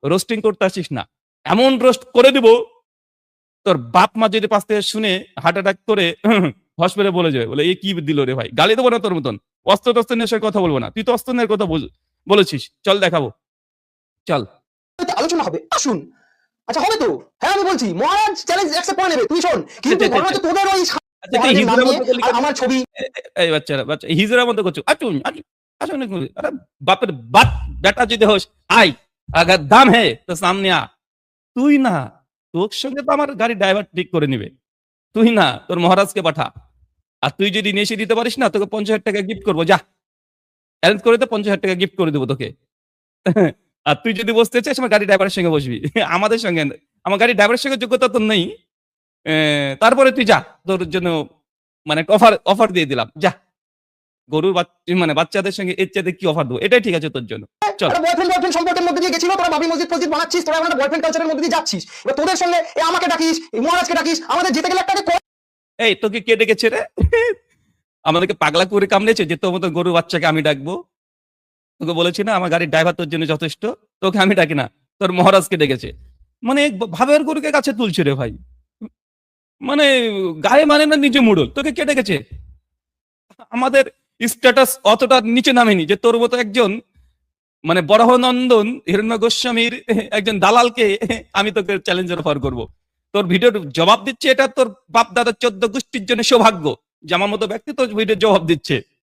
Roasting করতে আসিস না, এমন রোস্ট করে দিব তোর বাপ মা যদি পাশ থেকে শুনে হার্ট অ্যাটাক করে হসপিটালে বলে যাবে, বলে এ কি দিল রে ভাই, গালি দেবো না তোর মতন, অস্ত্র টস্ত্র নিয়ে সঙ্গে কথা বলবো না, তুই তো অস্ত্র নিয়ে কথা বলেছিস, চল দেখাবো, চল আলোচনা হবে, আসুন। আচ্ছা হবে তো, হ্যাঁ আমি বলছি মহারাজ চ্যালেঞ্জ অ্যাকসেপ্ট করে নেবে, তুই শোন। কিন্তু ঘটনা হচ্ছে তোদের ওই মহারাজের নাম নিয়ে আর আমার ছবি, এই বাচ্চারা বাচ্চা হিজড়ার মতো করছো, আচুন আসুন, আরে বাপের বাপ বেটা যদি হোস আই, আগার দাম হে তো সামনে আ, তুই না, তোর সঙ্গে তো আমার গাড়ি ড্রাইভার ঠিক করে নিবে, তুই না, তোর মহারাজকে পাঠা। আর তুই যদি নিয়ে এসে দিতে পারিস না, তোকে 50,000 টাকা গিফট করবো, যা অ্যারেঞ্জ করে দে, 50,000 টাকা গিফট করে দেবো তোকে। আর তুই যদি বসতে চাস আমার গাড়ি ড্রাইভারের সঙ্গে বসবি, আমাদের সঙ্গে, আমার গাড়ি ড্রাইভারের সঙ্গে যোগ্যতা তোর নেই, তারপরে তুই যা, তোর জন্য মানে অফার অফার দিয়ে দিলাম, যা গরুর মানে বাচ্চাদের সঙ্গে এর চাইতে কি অফার দেবো, এটাই ঠিক আছে তোর জন্য, চল। বয়ফ্রেন্ড সম্পর্কের মধ্যে দিয়ে গেছিল, তোরা বাবি মসজিদ ফসজিদ বানাচ্ছিস, তোরা একটা বয়ফ্রেন্ড কালচারের মধ্যে দিয়ে যাচ্ছিস। এবার তোদের সঙ্গে আমাকে ডাকিস, মহারাজকে ডাকিস, আমাদের যেতে গেলে একটা এই তোকে কে ডেকেছে রে? আমাদেরকে পাগলা করে কামড়েছে যে তোর মতো গরু বাচ্চাকে আমি ডাকবো? তোকে বলেছি না আমার গাড়ির ড্রাইভার তোর জন্য যথেষ্ট, তোকে আমি ডাকি না, তোর মহারাজকে ডেকেছে। মানে ভাবের গরুকে কাছে তুলছে রে ভাই, মানে গায়ে মানে না নিজে মুড়ল, তোকে কে ডেকেছে? আমাদের স্ট্যাটাস অতটা নিচে নামেনি যে তোর মতো একজন মানে বরাহনন্দন হিরণ্য গোস্বামীর একজন দালালকে আমি তোকে চ্যালেঞ্জের অফার করব। তোর ভিডিওর জবাব দিচ্ছে, এটা তোর বাপ দাদার 14 গোষ্ঠীর জন্য সৌভাগ্য যে আমার মতো ব্যক্তি তোর ভিডিওর জবাব দিচ্ছে।